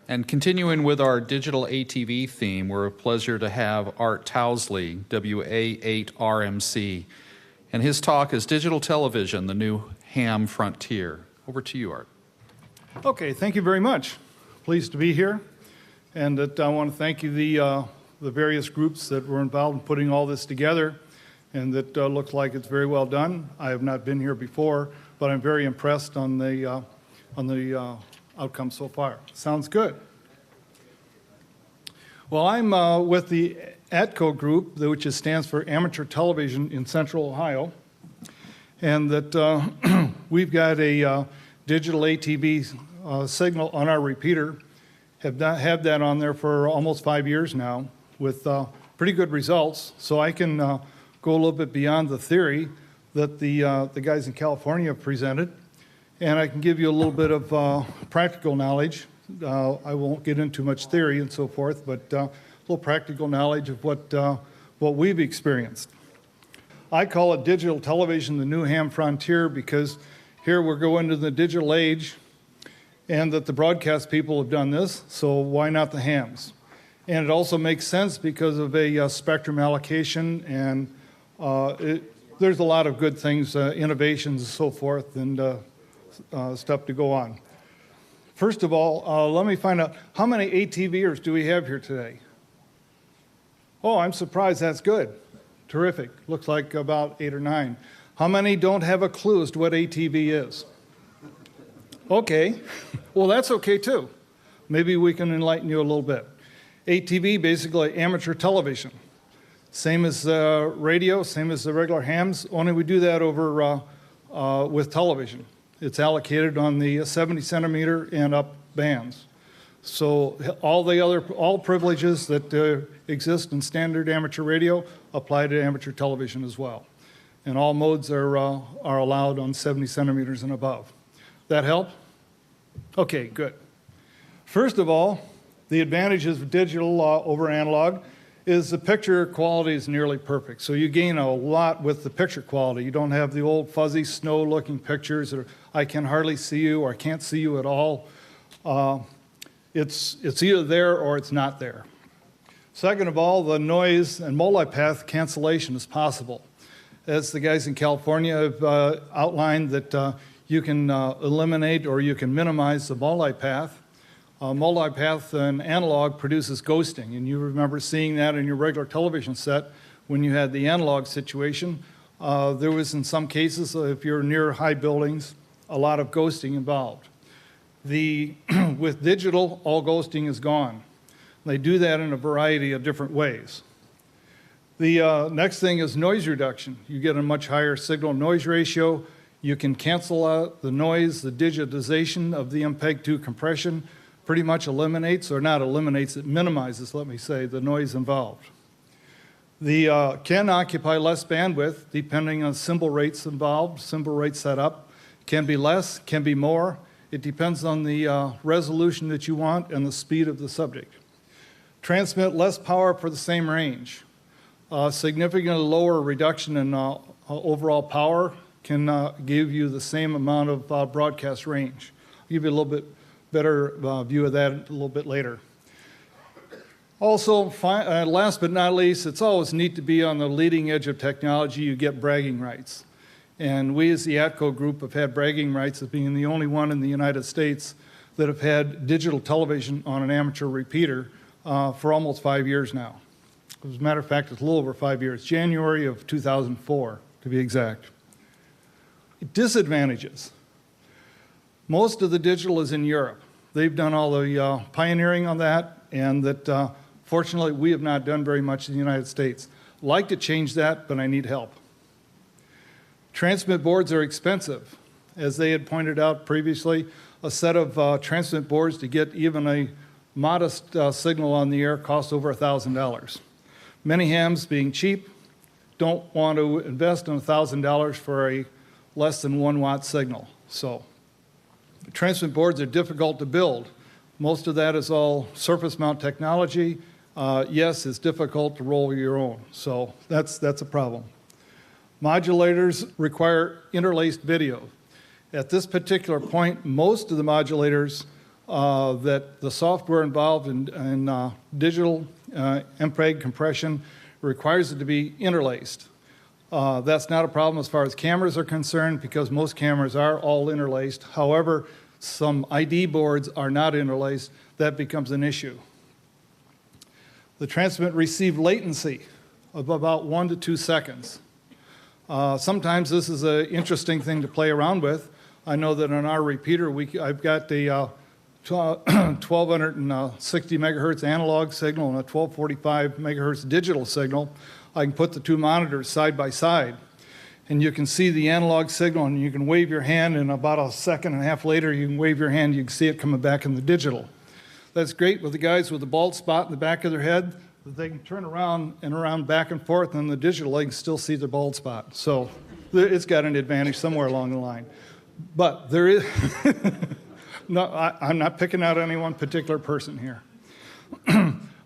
And continuing with our digital ATV theme, we're a pleasure to have Art Towslee, WA8RMC. And his talk is Digital Television, the New Ham Frontier. Over to you, Art. Okay, thank you very much. Pleased to be here. And I want to thank you, the various groups that were involved in putting all this together. And that looks like it's very well done. I have not been here before, but I'm very impressed on the outcome so far. Sounds good. Well, I'm with the ATCO group, which stands for Amateur Television in Central Ohio, and that we've got a digital ATV signal on our repeater. Have that on there for almost 5 years now with pretty good results, so I can go a little bit beyond the theory that the guys in California have presented, and I can give you a little bit of practical knowledge. I won't get into much theory and so forth, but a little practical knowledge of what we've experienced. I call it digital television, the new ham frontier, because here we're going to the digital age, and that the broadcast people have done this, so why not the hams? And it also makes sense because of a spectrum allocation, and there's a lot of good things, innovations and so forth, and stuff to go on. First of all, let me find out, how many ATVers do we have here today? Oh, I'm surprised. That's good. Terrific. Looks like about 8 or 9. How many don't have a clue as to what ATV is? Okay. Well, that's okay, too. Maybe we can enlighten you a little bit. ATV, basically amateur television. Same as radio, same as the regular hams, only we do that over with television. It's allocated on the 70 centimeter and up bands. So all privileges that exist in standard amateur radio apply to amateur television as well. And all modes are allowed on 70 centimeters and above. That help? Okay, good. First of all, the advantages of digital over analog is the picture quality is nearly perfect. So you gain a lot with the picture quality. You don't have the old fuzzy snow-looking pictures that I can hardly see you or I can't see you at all. It's either there or it's not there. Second of all, the noise and multipath cancellation is possible. As the guys in California have outlined that you can eliminate or you can minimize the multipath. Multipath and analog produces ghosting, and you remember seeing that in your regular television set when you had the analog situation. There was, in some cases, if you're near high buildings, a lot of ghosting involved. With digital, all ghosting is gone. They do that in a variety of different ways. The next thing is noise reduction. You get a much higher signal-noise ratio. You can cancel out the noise. The digitization of the MPEG-2 compression pretty much eliminates, or not eliminates, it minimizes, let me say, the noise involved. The can occupy less bandwidth depending on symbol rates involved, symbol rates set up. Can be less, can be more. It depends on the resolution that you want and the speed of the subject. Transmit less power for the same range. Significantly lower reduction in overall power can give you the same amount of broadcast range. I'll give you a little bit better view of that a little bit later. Also, last but not least, it's always neat to be on the leading edge of technology. You get bragging rights. And we as the ATCO group have had bragging rights of being the only one in the United States that have had digital television on an amateur repeater for almost 5 years now. As a matter of fact, it's a little over 5 years, January of 2004 to be exact. Disadvantages. Most of the digital is in Europe. They've done all the pioneering on that, and that fortunately we have not done very much in the United States. I'd like to change that, but I need help. Transmit boards are expensive. As they had pointed out previously, a set of transmit boards to get even a modest signal on the air costs over $1,000. Many hams, being cheap, don't want to invest in $1,000 for a less than 1 watt signal. So transmit boards are difficult to build. Most of that is all surface mount technology. Yes, it's difficult to roll your own, so that's a problem. Modulators require interlaced video. At this particular point, most of the modulators that the software involved in digital MPEG compression requires it to be interlaced. That's not a problem as far as cameras are concerned because most cameras are all interlaced. However, some ID boards are not interlaced. That becomes an issue. The transmit-receive latency of about 1 to 2 seconds. Sometimes this is an interesting thing to play around with. I know that on our repeater, I've got a 1260 megahertz analog signal and a 1245 megahertz digital signal. I can put the two monitors side by side, and you can see the analog signal, and you can wave your hand, and about a second and a half later, you can wave your hand, you can see it coming back in the digital. That's great with the guys with the bald spot in the back of their head, that they can turn around and around back and forth, and in the digital, they can still see the bald spot. So it's got an advantage somewhere along the line. But there is, no, I'm not picking out any one particular person here.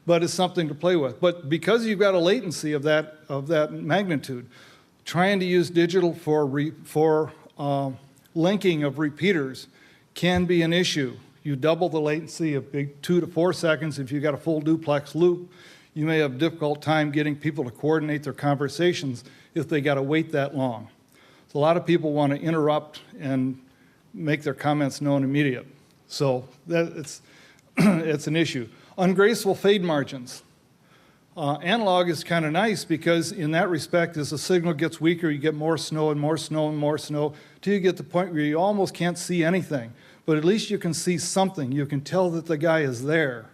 But it's something to play with. But because you've got a latency of that magnitude, trying to use digital for linking of repeaters can be an issue. You double the latency of 2 to 4 seconds. If you've got a full duplex loop, you may have a difficult time getting people to coordinate their conversations if they got to wait that long. So a lot of people want to interrupt and make their comments known immediate. So it's an issue. Ungraceful fade margins. Analog is kind of nice because in that respect, as the signal gets weaker, you get more snow and more snow and more snow till you get to the point where you almost can't see anything. But at least you can see something. You can tell that the guy is there.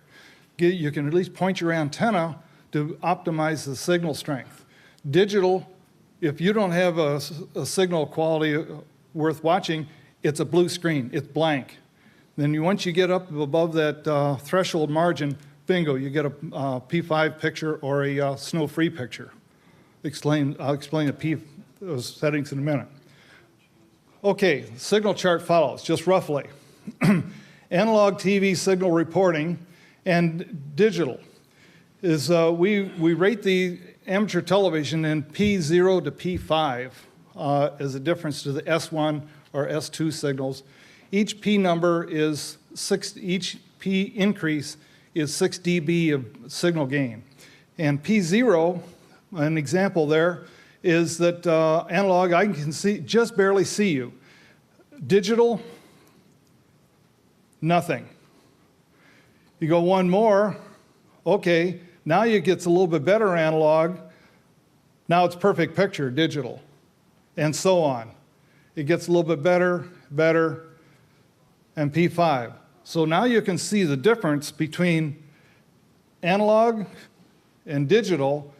You can at least point your antenna to optimize the signal strength. Digital, if you don't have a signal quality worth watching, it's a blue screen. It's blank. Then once you get up above that threshold margin, bingo, you get a P5 picture or a snow-free picture. I'll explain those settings in a minute. Okay, signal chart follows, just roughly. Analog TV signal reporting and digital is we rate the amateur television in P0 to P5 as a difference to the S1 or S2 signals. Each P number is each P increase is 6 dB of signal gain. And P0, an example there, is that analog, I can see, just barely see you. Digital, nothing. You go one more, okay, now it gets a little bit better analog. Now it's perfect picture, digital, and so on. It gets a little bit better, and P5. So now you can see the difference between analog and digital,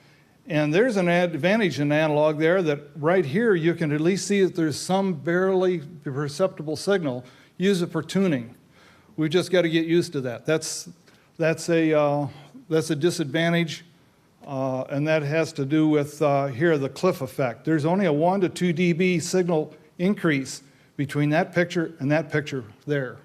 and there's an advantage in analog there that right here you can at least see that there's some barely perceptible signal. Use it for tuning. We've just got to get used to that. That's a disadvantage, and that has to do with here the cliff effect. There's only a 1 to 2 dB signal increase between that picture and that picture there.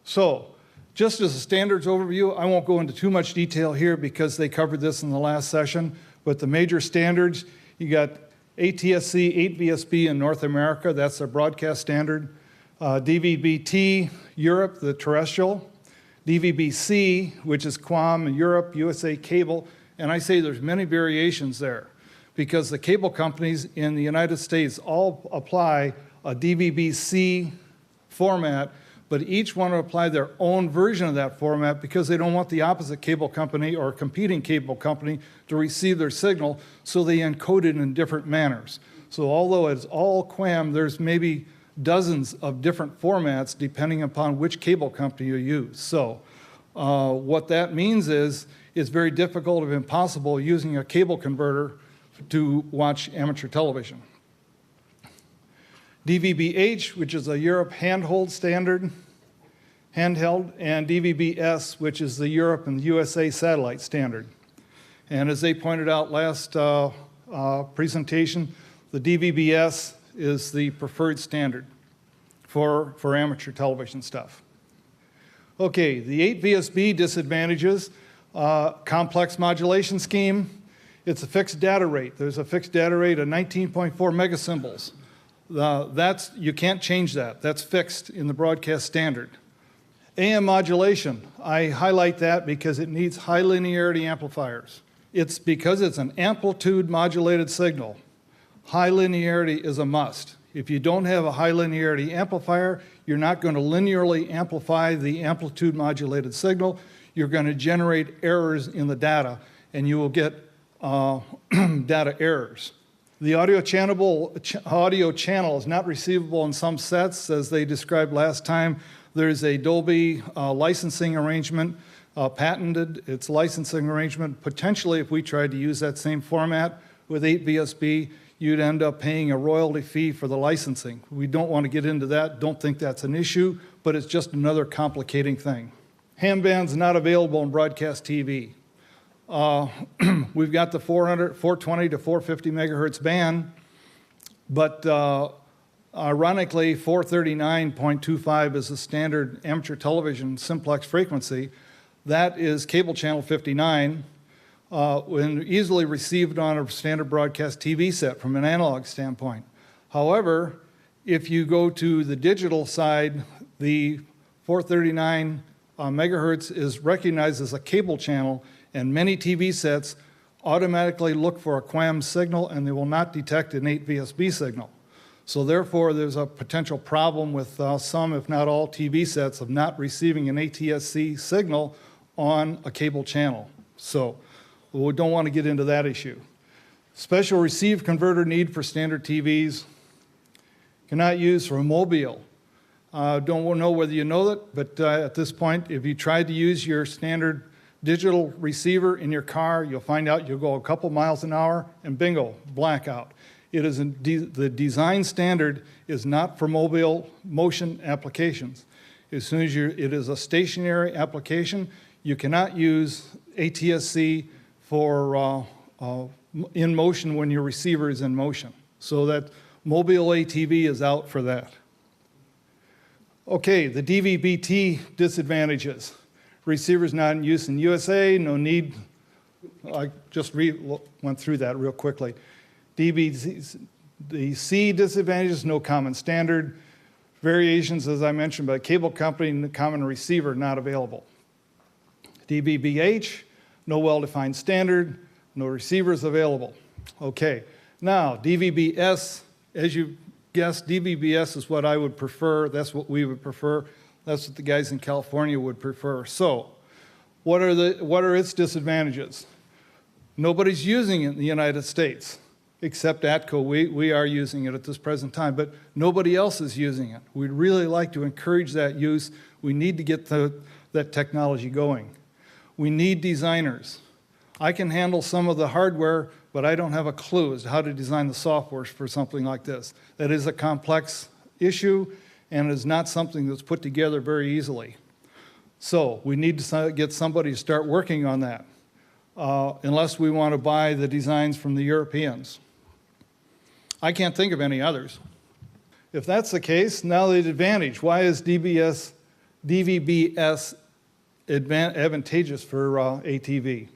So, just as a standards overview, I won't go into too much detail here because they covered this in the last session, but the major standards, you got ATSC 8VSB in North America, that's their broadcast standard. DVB-T, Europe, the terrestrial. DVB-C, which is QAM in Europe, USA Cable, and I say there's many variations there because the cable companies in the United States all apply a DVB-C format, but each want to apply their own version of that format because they don't want the opposite cable company or competing cable company to receive their signal, so they encode it in different manners. So although it's all QAM, there's maybe dozens of different formats depending upon which cable company you use. So what that means is it's very difficult, if impossible, using a cable converter to watch amateur television. DVB-H, which is a Europe handheld standard, and DVB-S, which is the Europe and the USA satellite standard. And as they pointed out last presentation, the DVB-S is the preferred standard for amateur television stuff. Okay, the 8VSB disadvantages, complex modulation scheme. It's a fixed data rate. There's a fixed data rate of 19.4 megasymbols. You can't change that. That's fixed in the broadcast standard. AM modulation, I highlight that because it needs high linearity amplifiers. It's because it's an amplitude modulated signal. High linearity is a must. If you don't have a high linearity amplifier, you're not going to linearly amplify the amplitude modulated signal. You're going to generate errors in the data, and you will get data errors. The audio channel is not receivable in some sets, as they described last time. There's a Dolby licensing arrangement, patented. It's licensing arrangement. Potentially, if we tried to use that same format with 8VSB, you'd end up paying a royalty fee for the licensing. We don't want to get into that. Don't think that's an issue, but it's just another complicating thing. Ham band's not available in broadcast TV. We've got the 420 to 450 megahertz band, but ironically, 439.25 is the standard amateur television simplex frequency. That is cable channel 59, when easily received on a standard broadcast TV set from an analog standpoint. However, if you go to the digital side, the 439 megahertz is recognized as a cable channel, and many TV sets automatically look for a QAM signal, and they will not detect an 8VSB signal. So therefore, there's a potential problem with some, if not all, TV sets of not receiving an ATSC signal on a cable channel. So we don't want to get into that issue. Special receive converter need for standard TVs. Cannot use for a mobile. Don't know whether you know that, but at this point, if you tried to use your standard digital receiver in your car, you'll find out you'll go a couple miles an hour and bingo, blackout. It is the design standard is not for mobile motion applications. As soon as it is a stationary application, you cannot use ATSC for in motion when your receiver is in motion. So that mobile ATV is out for that. Okay, the DVB-T disadvantages. Receivers not in use in USA, no need. I just went through that real quickly. DVB-C disadvantages, no common standard. Variations, as I mentioned, by cable company and the common receiver not available. DVB-H, no well-defined standard, no receivers available. Okay, now DVB-S, as you guessed, DVB-S is what I would prefer. That's what we would prefer. That's what the guys in California would prefer. So, what are its disadvantages? Nobody's using it in the United States, except ATCO. We are using it at this present time, but nobody else is using it. We'd really like to encourage that use. We need to get that technology going. We need designers. I can handle some of the hardware, but I don't have a clue as to how to design the software for something like this. That is a complex issue, and is not something that's put together very easily. So we need to get somebody to start working on that, unless we want to buy the designs from the Europeans. I can't think of any others. If that's the case, now the advantage. Why is DVB-S advantageous for ATV?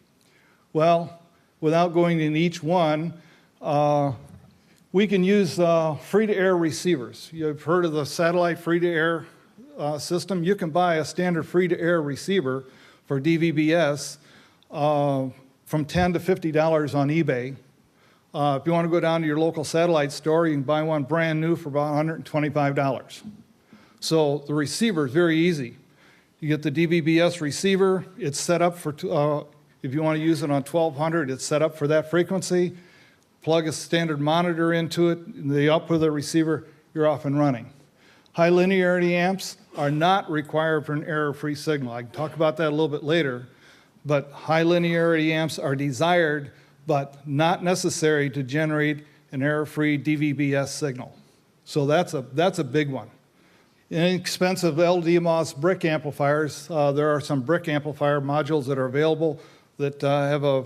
Well, without going into each one, we can use free-to-air receivers. You've heard of the satellite free-to-air system. You can buy a standard free-to-air receiver for DVB-S from $10 to $50 on eBay. If you want to go down to your local satellite store, you can buy one brand new for about $125. So the receiver is very easy. You get the DVB-S receiver. It's set up for, if you want to use it on 1200, it's set up for that frequency. Plug a standard monitor into it, the output of the receiver, you're off and running. High linearity amps are not required for an error-free signal. I can talk about that a little bit later, but high linearity amps are desired, but not necessary to generate an error-free DVB-S signal. So that's a big one. Inexpensive LDMOS brick amplifiers. There are some brick amplifier modules that are available that have a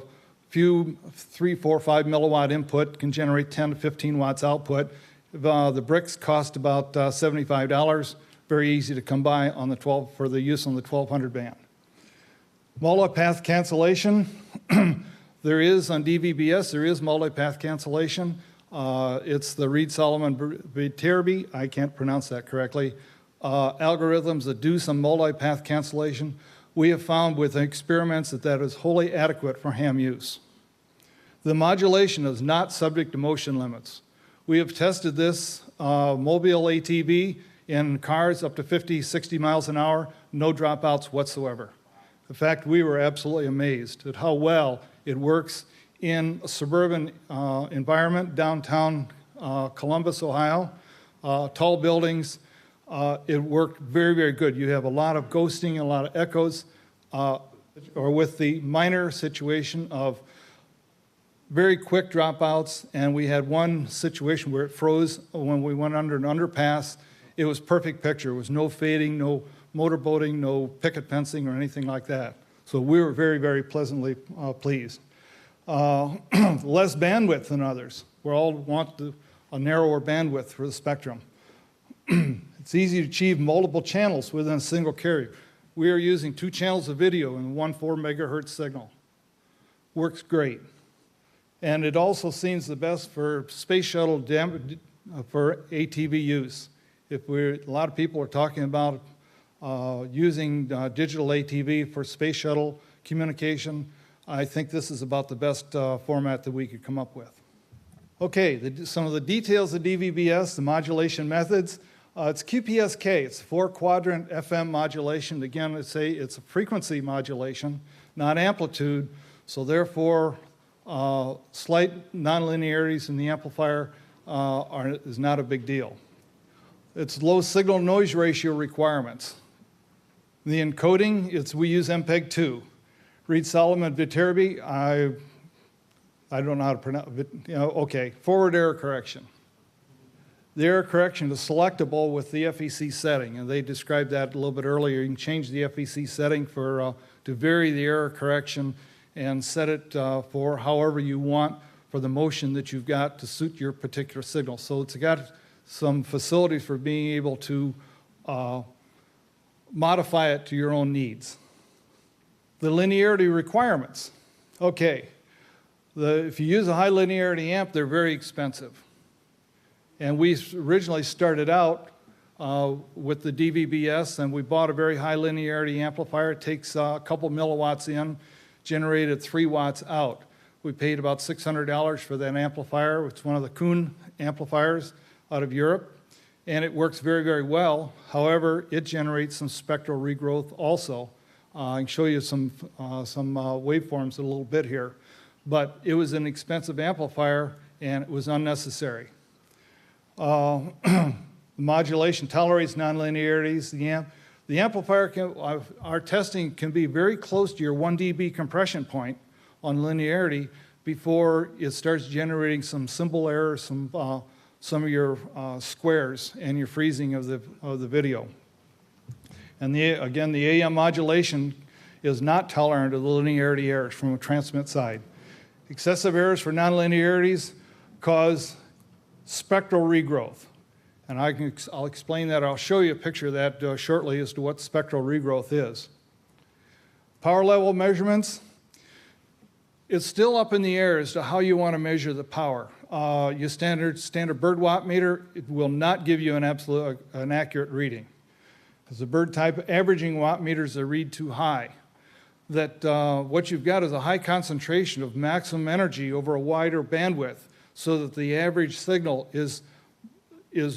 few 3, 4, 5 milliwatt input, can generate 10 to 15 watts output. The bricks cost about $75. Very easy to come by on the for the use on the 1200 band. Multipath cancellation. There is on DVB-S, there is multipath cancellation. It's the Reed-Solomon-Viterbi, I can't pronounce that correctly, algorithms that do some multipath cancellation. We have found with experiments that that is wholly adequate for ham use. The modulation is not subject to motion limits. We have tested this mobile ATV in cars up to 50, 60 miles an hour, no dropouts whatsoever. In fact, we were absolutely amazed at how well it works in a suburban environment, downtown Columbus, Ohio, tall buildings. It worked very, very good. You have a lot of ghosting, a lot of echoes, or with the minor situation of very quick dropouts, and we had one situation where it froze when we went under an underpass. It was perfect picture. There was no fading, no motorboating, no picket fencing or anything like that. So we were very, very pleasantly pleased. Less bandwidth than others. We all want a narrower bandwidth for the spectrum. It's easy to achieve multiple channels within a single carrier. We are using 2 channels of video and 1 4 megahertz signal. Works great. And it also seems the best for space shuttle for ATV use. A lot of people are talking about using digital ATV for space shuttle communication. I think this is about the best format that we could come up with. Okay, some of the details of DVB-S, the modulation methods. It's QPSK, it's 4-quadrant FM modulation. Again, it's a frequency modulation, not amplitude, so therefore slight nonlinearities in the amplifier is not a big deal. It's low signal noise ratio requirements. The encoding, we use MPEG-2. Reed-Solomon-Viterbi, I don't know how to pronounce it, okay, forward error correction. The error correction is selectable with the FEC setting, and they described that a little bit earlier. You can change the FEC setting to vary the error correction and set it for however you want for the motion that you've got to suit your particular signal. So it's got some facilities for being able to modify it to your own needs. The linearity requirements. Okay, if you use a high linearity amp, they're very expensive. And we originally started out with the DVB-S, and we bought a very high linearity amplifier. It takes a couple milliwatts in, generated 3 watts out. We paid about $600 for that amplifier. It's one of the Kuhn amplifiers out of Europe, and it works very, very well. However, it generates some spectral regrowth also. I can show you some waveforms in a little bit here. But it was an expensive amplifier, and it was unnecessary. Modulation tolerates nonlinearities. The amplifier, our testing can be very close to your 1 dB compression point on linearity before it starts generating some symbol errors, some of your squares and your freezing of the video. And again, the AM modulation is not tolerant of the linearity errors from a transmit side. Excessive errors for nonlinearities cause spectral regrowth. And I'll explain that. I'll show you a picture of that shortly as to what spectral regrowth is. Power level measurements. It's still up in the air as to how you want to measure the power. Your standard bird watt meter, it will not give you an accurate reading. As a bird type, averaging watt meters are read too high. That what you've got is a high concentration of maximum energy over a wider bandwidth, so that the average signal is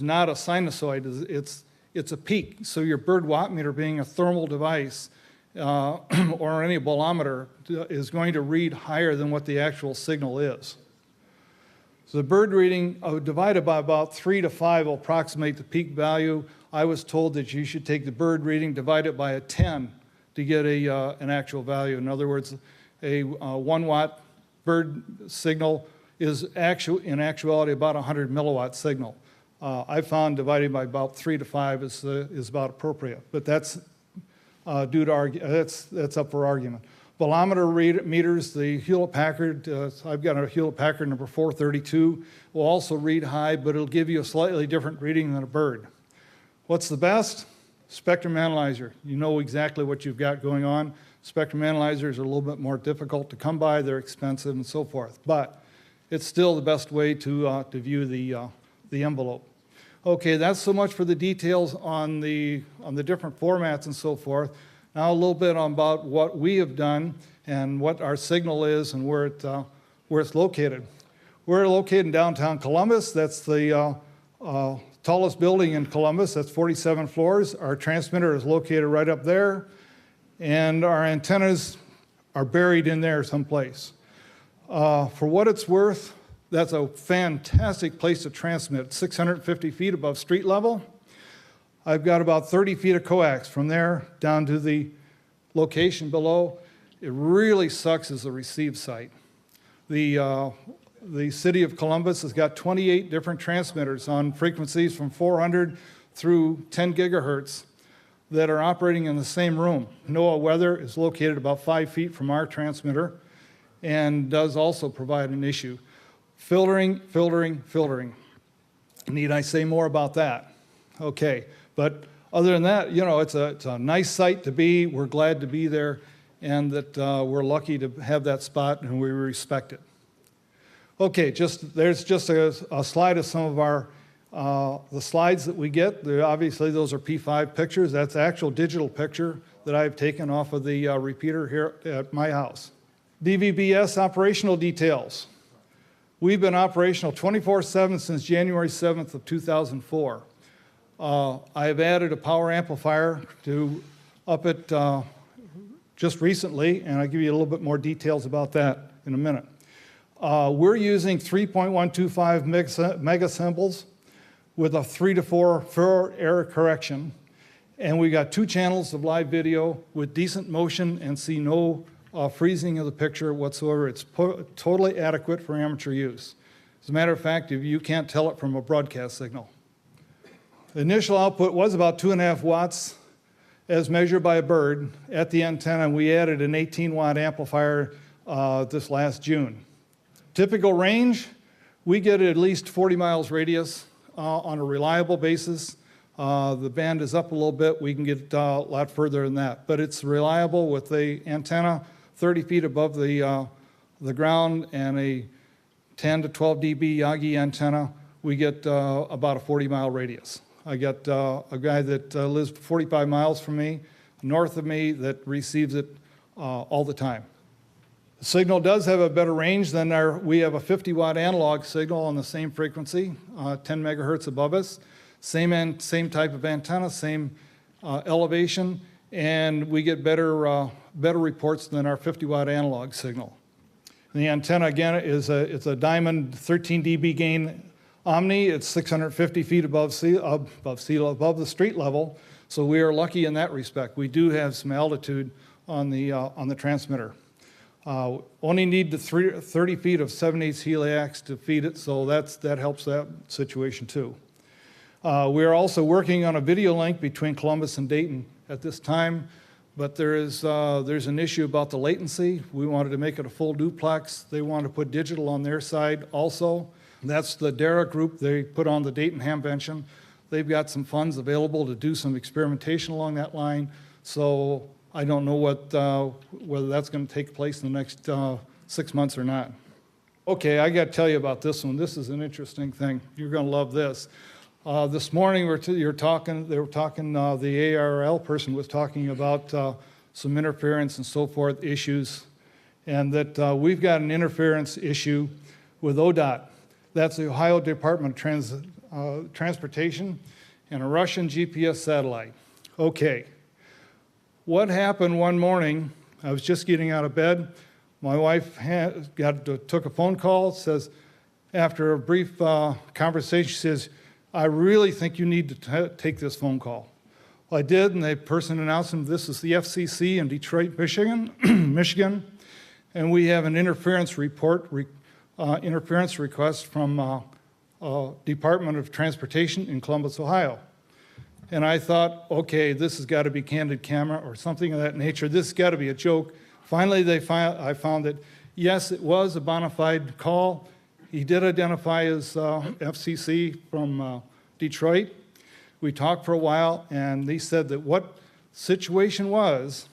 not a sinusoid, it's a peak. So your bird watt meter, being a thermal device or any bolometer, is going to read higher than what the actual signal is. So the bird reading divided by about 3 to 5 will approximate the peak value. I was told that you should take the bird reading, divide it by a 10 to get an actual value. In other words, a 1 watt bird signal is in actuality about a 100 milliwatt signal. I found dividing by about 3 to 5 is about appropriate, but that's that's up for argument. Bolometer meters, the Hewlett-Packard, I've got a Hewlett-Packard number 432, will also read high, but it'll give you a slightly different reading than a bird. What's the best? Spectrum analyzer. You know exactly what you've got going on. Spectrum analyzers are a little bit more difficult to come by, they're expensive and so forth. But it's still the best way to view the envelope. Okay, that's so much for the details on the different formats and so forth. Now a little bit about what we have done and what our signal is and where it's located. We're located in downtown Columbus. That's the tallest building in Columbus. That's 47 floors. Our transmitter is located right up there, and our antennas are buried in there someplace. For what it's worth, that's a fantastic place to transmit, 650 feet above street level. I've got about 30 feet of coax from there down to the location below. It really sucks as a receive site. The city of Columbus has got 28 different transmitters on frequencies from 400 through 10 gigahertz that are operating in the same room. NOAA Weather is located about 5 feet from our transmitter and does also provide an issue. Filtering, filtering, filtering. Need I say more about that? Okay, but other than that, you know, it's a nice site to be. We're glad to be there, and that we're lucky to have that spot, and we respect it. Okay, there's just a slide of some of our the slides that we get. Obviously, those are P5 pictures. That's actual digital picture that I've taken off of the repeater here at my house. DVB-S operational details. We've been operational 24/7 since January 7th of 2004. I've added a power amplifier to up it just recently, and I'll give you a little bit more details about that in a minute. We're using 3.125 megasamples with a 3 to 4 error correction, and we got 2 channels of live video with decent motion and see no freezing of the picture whatsoever. It's totally adequate for amateur use. As a matter of fact, you can't tell it from a broadcast signal. The initial output was about 2.5 watts as measured by a bird at the antenna, and we added an 18-watt amplifier this last June. Typical range, we get at least 40 miles radius on a reliable basis. The band is up a little bit. We can get a lot further than that, but it's reliable with the antenna 30 feet above the ground and a 10 to 12 dB Yagi antenna. We get about a 40-mile radius. I got a guy that lives 45 miles from me, north of me, that receives it all the time. The signal does have a better range than we have a 50-watt analog signal on the same frequency, 10 megahertz above us. Same type of antenna, same elevation, and we get better reports than our 50-watt analog signal. And the antenna, again, it's a diamond 13 dB gain Omni. It's 650 feet above the street level, so we are lucky in that respect. We do have some altitude on the transmitter. Only need the 30 feet of 7/8 heliax to feed it, so that helps that situation too. We are also working on a video link between Columbus and Dayton at this time, but there's an issue about the latency. We wanted to make it a full duplex. They wanted to put digital on their side also. That's the DARA group. They put on the Dayton Hamvention. They've got some funds available to do some experimentation along that line, so I don't know whether that's going to take place in the next 6 months or not. Okay, I got to tell you about this one. This is an interesting thing. You're going to love this. This morning the ARRL person was talking about some interference and so forth issues, and that we've got an interference issue with ODOT. That's the Ohio Department of Transportation and a Russian GPS satellite. Okay. What happened one morning, I was just getting out of bed. My wife took a phone call, says, after a brief conversation, she says, I really think you need to take this phone call. Well, I did, and the person announced them, this is the FCC in Detroit, Michigan, and we have an interference request from Department of Transportation in Columbus, Ohio. And I thought, okay, this has got to be candid camera or something of that nature. This has got to be a joke. Finally, I found that, yes, it was a bona fide call. He did identify as FCC from Detroit. We talked for a while, and they said that what situation was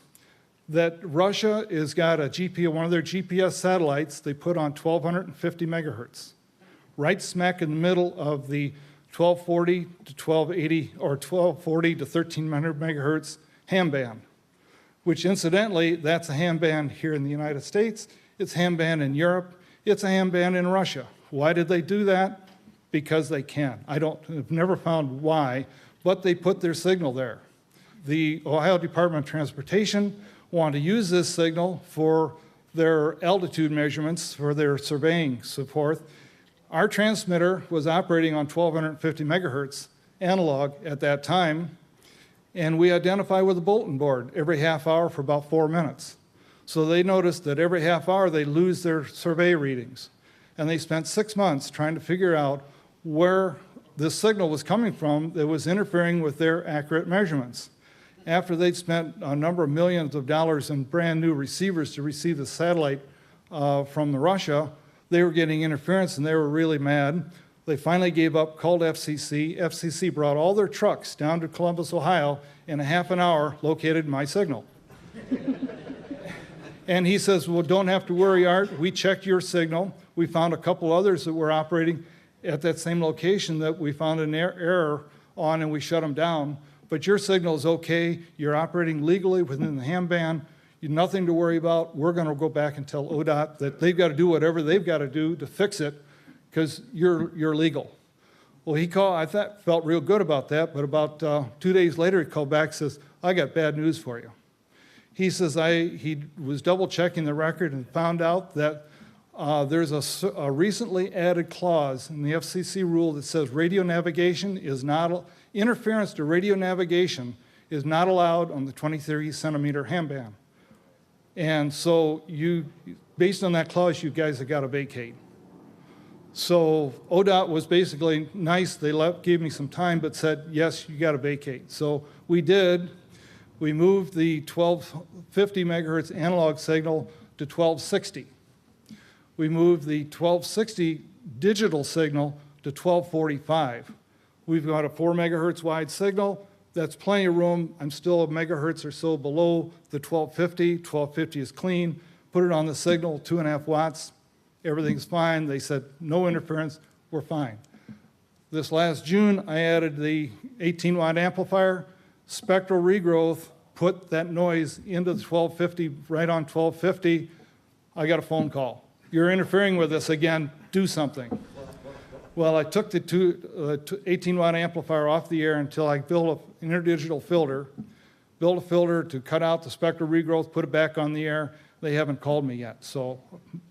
that Russia has got one of their GPS satellites they put on 1250 megahertz, right smack in the middle of the 1240 to 1280 or 1240 to 1300 megahertz ham band, which incidentally, that's a ham band here in the United States. It's ham band in Europe. It's a ham band in Russia. Why did they do that? Because they can. I've never found why, but they put their signal there. The Ohio Department of Transportation wanted to use this signal for their altitude measurements, for their surveying, so forth. Our transmitter was operating on 1250 megahertz analog at that time, and we identify with a bulletin board every half hour for about 4 minutes. So they noticed that every half hour they lose their survey readings. And they spent 6 months trying to figure out where this signal was coming from that was interfering with their accurate measurements. After they'd spent a number of millions of dollars in brand new receivers to receive the satellite from Russia, they were getting interference and they were really mad. They finally gave up, called FCC. FCC brought all their trucks down to Columbus, Ohio, in a half an hour located my signal. And he says, well, don't have to worry, Art. We checked your signal. We found a couple others that were operating at that same location that we found an error on, and we shut them down. But your signal is okay. You're operating legally within the ham band. You've nothing to worry about. We're going to go back and tell ODOT that they've got to do whatever they've got to do to fix it because you're legal. Well, he called. Felt real good about that, but about 2 days later, he called back and says, I got bad news for you. He says he was double-checking the record and found out that there's a recently added clause in the FCC rule that says radio navigation is not, interference to radio navigation is not allowed on the 23 centimeter ham band. And so based on that clause, you guys have got to vacate. So ODOT was basically nice. They gave me some time, but said, yes, you got to vacate. So we did. We moved the 1250 megahertz analog signal to 1260. We moved the 1260 digital signal to 1245. We've got a 4 megahertz wide signal. That's plenty of room. I'm still a megahertz or so below the 1250. 1250 is clean. Put it on the signal, 2.5 watts. Everything's fine. They said, no interference, we're fine. This last June, I added the 18-watt amplifier. Spectral Regrowth put that noise into the 1250, right on 1250. I got a phone call. You're interfering with us again, do something. Well, I took the 18-watt amplifier off the air until I built an interdigital filter, built a filter to cut out the spectral regrowth, put it back on the air. They haven't called me yet. So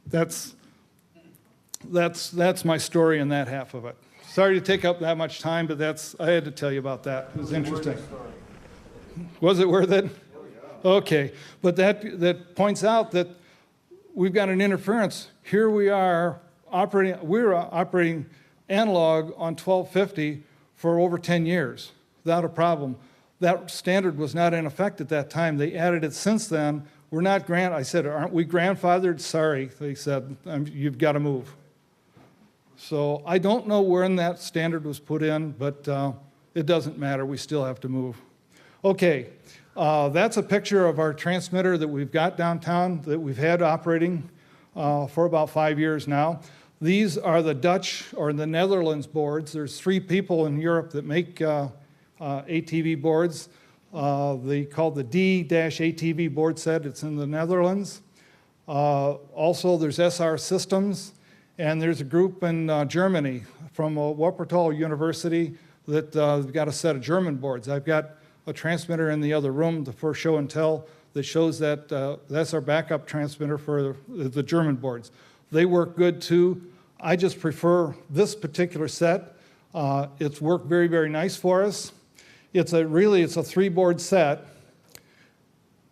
that's my story in that half of it. Sorry to take up that much time, but I had to tell you about that. It was interesting. Was it worth it? Okay, but that points out that we've got an interference. Here we are operating analog on 1250 for over 10 years without a problem. That standard was not in effect at that time. They added it since then. We're not I said, aren't we grandfathered? Sorry, they said, you've got to move. So I don't know when that standard was put in, but it doesn't matter. We still have to move. Okay, that's a picture of our transmitter that we've got downtown that we've had operating for about 5 years now. These are the Dutch or the Netherlands boards. There's 3 people in Europe that make ATV boards. They call the D-ATV board set. It's in the Netherlands. Also, there's SR Systems, and there's a group in Germany from Wuppertal University that got a set of German boards. I've got a transmitter in the other room, the first show and tell, that shows that that's our backup transmitter for the German boards. They work good too. I just prefer this particular set. It's worked very, very nice for us. It's a 3-board set.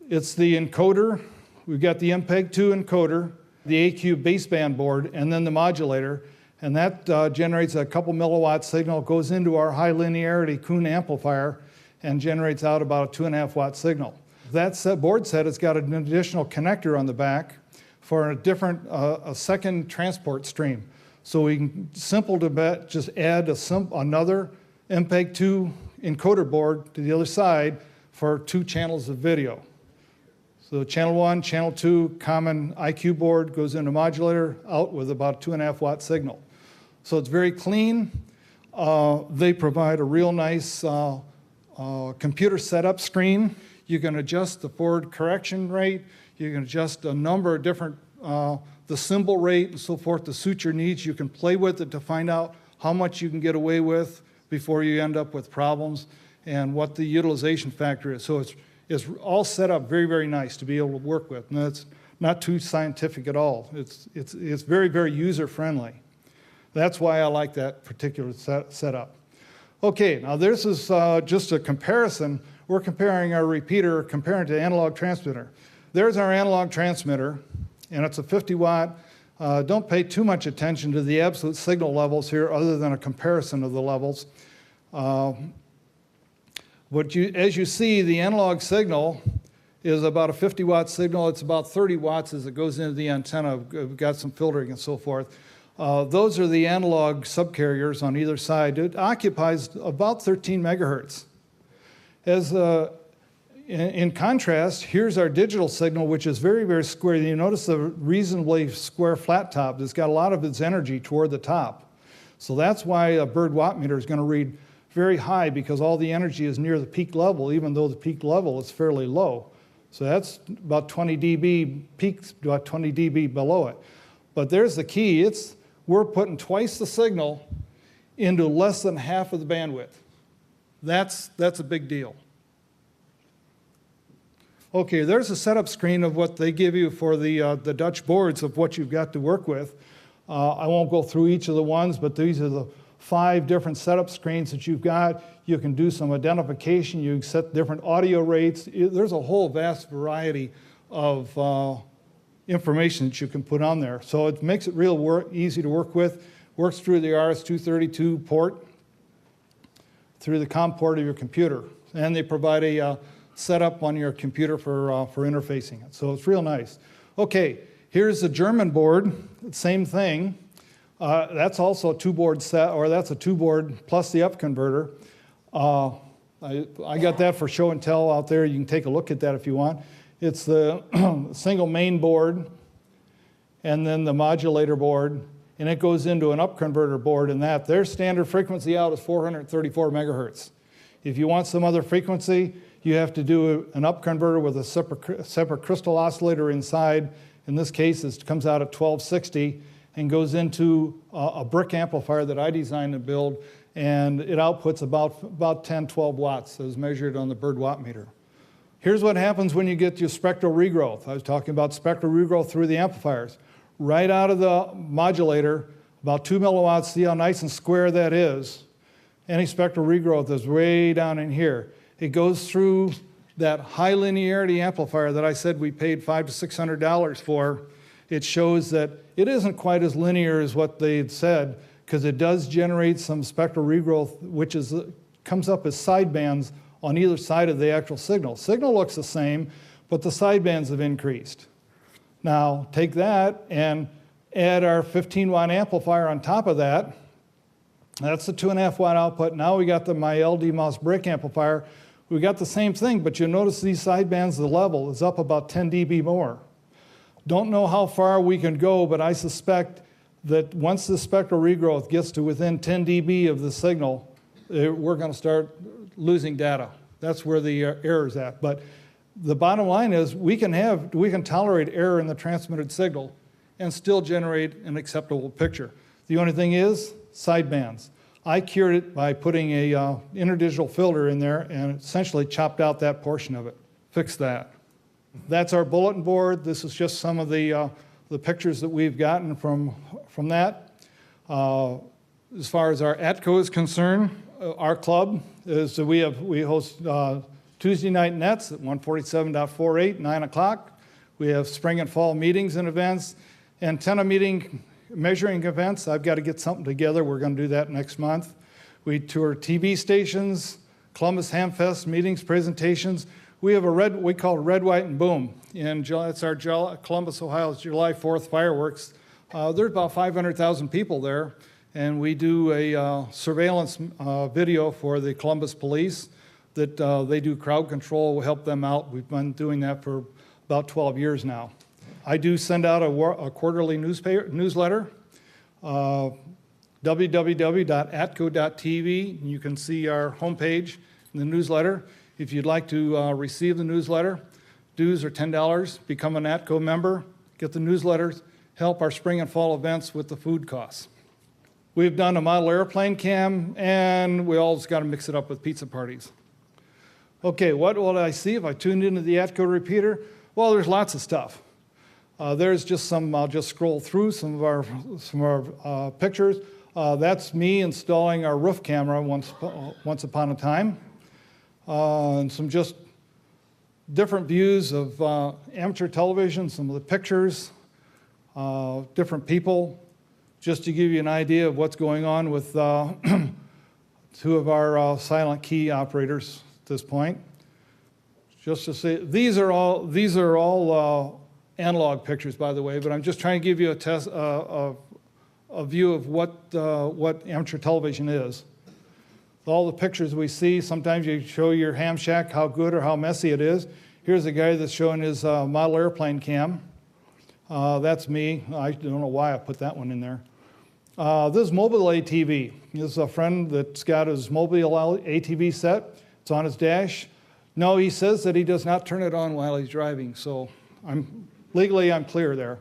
It's the encoder. We've got the MPEG-2 encoder, the AQ baseband board, and then the modulator. And that generates a couple milliwatt signal, goes into our high linearity Kuhn amplifier, and generates out about a 2.5 watt signal. That board set has got an additional connector on the back for a second transport stream. So we can just add another MPEG-2 encoder board to the other side for 2 channels of video. So channel 1, channel 2, common IQ board goes into modulator, out with about 2.5 watt signal. So it's very clean. They provide a real nice computer setup screen. You can adjust the forward correction rate. You can adjust a number of different, the symbol rate and so forth to suit your needs. You can play with it to find out how much you can get away with before you end up with problems and what the utilization factor is. So it's all set up very, very nice to be able to work with. And that's not too scientific at all. It's very, very user-friendly. That's why I like that particular setup. Okay, now this is just a comparison. We're comparing our repeater, comparing to analog transmitter. There's our analog transmitter, and it's a 50 watt. Don't pay too much attention to the absolute signal levels here other than a comparison of the levels. As you see, the analog signal is about a 50 watt signal. It's about 30 watts as it goes into the antenna. We've got some filtering and so forth. Those are the analog subcarriers on either side. It occupies about 13 megahertz. In contrast, here's our digital signal, which is very, very square. You notice the reasonably square flat top. It's got a lot of its energy toward the top. So that's why a bird watt meter is going to read very high, because all the energy is near the peak level, even though the peak level is fairly low. So that's about 20 dB, peaks about 20 dB below it. But there's the key. We're putting twice the signal into less than half of the bandwidth. That's a big deal. Okay, there's a setup screen of what they give you for the Dutch boards of what you've got to work with. I won't go through each of the ones, but these are the 5 different setup screens that you've got. You can do some identification. You can set different audio rates. There's a whole vast variety of information that you can put on there. So it makes it real easy to work with. Works through the RS-232 port, through the COM port of your computer. And they provide a setup on your computer for interfacing it. So it's real nice. Okay, here's the German board. Same thing. That's also a 2-board set, or that's a 2-board plus the up converter. I got that for show and tell out there. You can take a look at that if you want. It's the single main board and then the modulator board, and it goes into an up converter board, and their standard frequency out is 434 megahertz. If you want some other frequency, you have to do an up converter with a separate crystal oscillator inside. In this case, it comes out at 1260 and goes into a brick amplifier that I designed and build, and it outputs about 10, 12 watts as measured on the bird watt meter. Here's what happens when you get your spectral regrowth. I was talking about spectral regrowth through the amplifiers. Right out of the modulator, about 2 milliwatts, see how nice and square that is. Any spectral regrowth is way down in here. It goes through that high linearity amplifier that I said we paid $500 to $600 for. It shows that it isn't quite as linear as what they had said, because it does generate some spectral regrowth, which comes up as sidebands on either side of the actual signal. Signal looks the same, but the sidebands have increased. Now, take that and add our 15-watt amplifier on top of that. That's the 2.5-watt output. Now we got my LD mouse brick amplifier. We got the same thing, but you'll notice these sidebands, the level is up about 10 dB more. Don't know how far we can go, but I suspect that once the spectral regrowth gets to within 10 dB of the signal, we're going to start losing data. That's where the error's at. But the bottom line is we can tolerate error in the transmitted signal and still generate an acceptable picture. The only thing is sidebands. I cured it by putting a interdigital filter in there and essentially chopped out that portion of it. Fixed that. That's our bulletin board. This is just some of the pictures that we've gotten from that. As far as our ATCO is concerned, our club is we host Tuesday night nets at 147.48, 9 o'clock. We have spring and fall meetings and events, antenna measuring events. I've got to get something together. We're going to do that next month. We tour TV stations, Columbus Hamfest meetings, presentations. We have we call it Red, White, and Boom. It's our Columbus, Ohio's July 4th fireworks. There's about 500,000 people there, and we do a surveillance video for the Columbus police that they do crowd control. We help them out. We've been doing that for about 12 years now. I do send out a quarterly newsletter, www.atco.tv. You can see our homepage in the newsletter. If you'd like to receive the newsletter, dues are $10. Become an ATCO member, get the newsletters, help our spring and fall events with the food costs. We've done a model airplane cam, and we always got to mix it up with pizza parties. Okay, what will I see if I tuned into the ATCO repeater? Well, there's lots of stuff. There's just some, I'll just scroll through some of our pictures. That's me installing our roof camera once upon a time. And some just different views of amateur television, some of the pictures, different people, just to give you an idea of what's going on with two of our silent key operators at this point. Just to say, these are all analog pictures, by the way, but I'm just trying to give you a view of what amateur television is. All the pictures we see, sometimes you show your ham shack, how good or how messy it is. Here's a guy that's showing his model airplane cam. That's me. I don't know why I put that one in there. This is mobile ATV. This is a friend that's got his mobile ATV set. It's on his dash. No, he says that he does not turn it on while he's driving, so legally I'm clear there.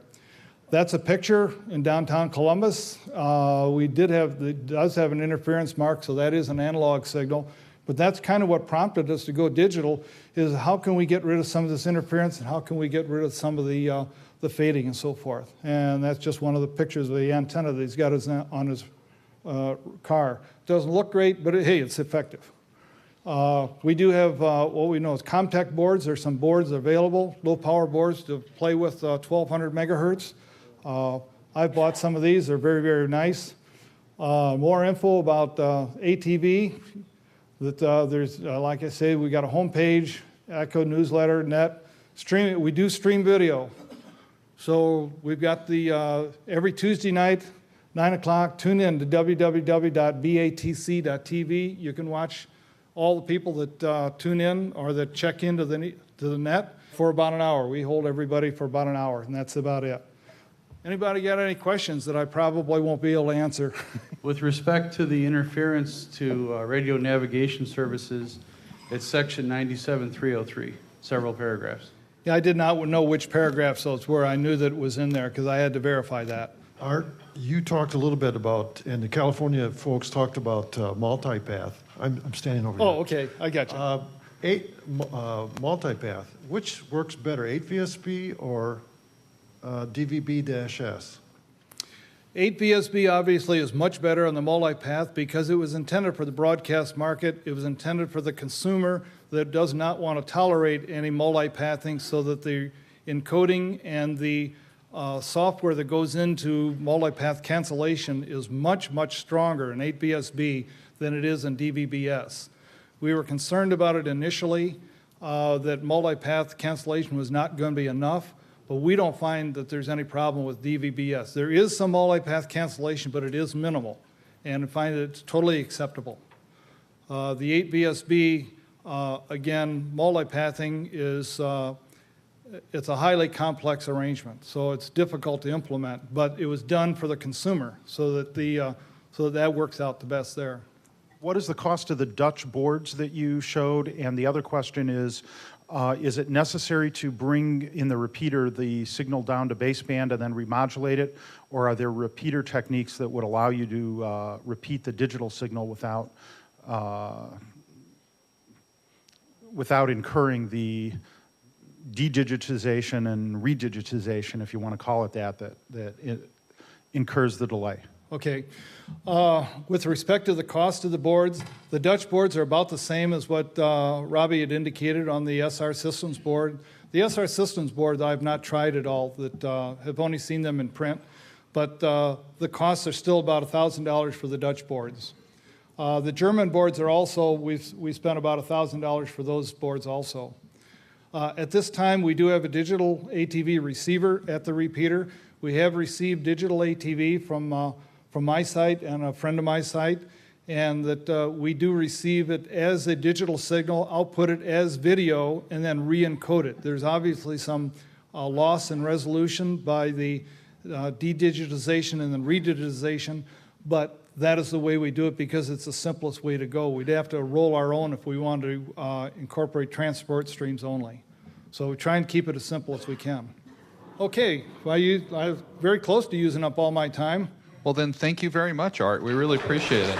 That's a picture in downtown Columbus. It does have an interference mark, so that is an analog signal. But that's kind of what prompted us to go digital, is how can we get rid of some of this interference and how can we get rid of some of the fading and so forth. And that's just one of the pictures of the antenna that he's got on his car. Doesn't look great, but hey, it's effective. We do have what we know as Comtech boards. There's some boards available, low power boards to play with 1200 megahertz. I've bought some of these. They're very, very nice. More info about ATV. There's, like I say, we got a homepage, ATCO newsletter, net. We do stream video. So we've got the every Tuesday night, 9 o'clock, tune in to www.batc.tv. You can watch all the people that tune in or that check into the net for about an hour. We hold everybody for about an hour, and that's about it. Anybody got any questions that I probably won't be able to answer? With respect to the interference to radio navigation services, it's section 97.303, several paragraphs. Yeah, I did not know which paragraphs those were. I knew that it was in there because I had to verify that. Art, you talked a little bit about, and the California folks talked about multipath. I'm standing over here. Oh, okay, I got you. Multipath, which works better, 8VSB or DVB-S? 8VSB obviously is much better on the multipath because it was intended for the broadcast market. It was intended for the consumer that does not want to tolerate any multipathing, so that the encoding and the software that goes into multipath cancellation is much, much stronger in 8VSB than it is in DVB-S. We were concerned about it initially, that multipath cancellation was not going to be enough, but we don't find that there's any problem with DVB-S. There is some multipath cancellation, but it is minimal, and I find it's totally acceptable. The 8VSB, again, multipathing is it's a highly complex arrangement, so it's difficult to implement, but it was done for the consumer, so that that works out the best there. What is the cost of the Dutch boards that you showed? And the other question is it necessary to bring in the repeater the signal down to baseband and then remodulate it, or are there repeater techniques that would allow you to repeat the digital signal without incurring the dedigitization and redigitization, if you want to call it that it incurs the delay? Okay. With respect to the cost of the boards, the Dutch boards are about the same as what Robbie had indicated on the SR Systems board. The SR Systems board I've not tried at all, that have only seen them in print, but the costs are still about $1,000 for the Dutch boards. The German boards are also, we spent about $1,000 for those boards also. At this time, we do have a digital ATV receiver at the repeater. We have received digital ATV from my site and a friend of my site, and that we do receive it as a digital signal, output it as video, and then re-encode it. There's obviously some loss in resolution by the de-digitization and then re-digitization, but that is the way we do it because it's the simplest way to go. We'd have to roll our own if we wanted to incorporate transport streams only. So we try and keep it as simple as we can. Okay, well, I'm very close to using up all my time. Well, then, thank you very much, Art. We really appreciate it.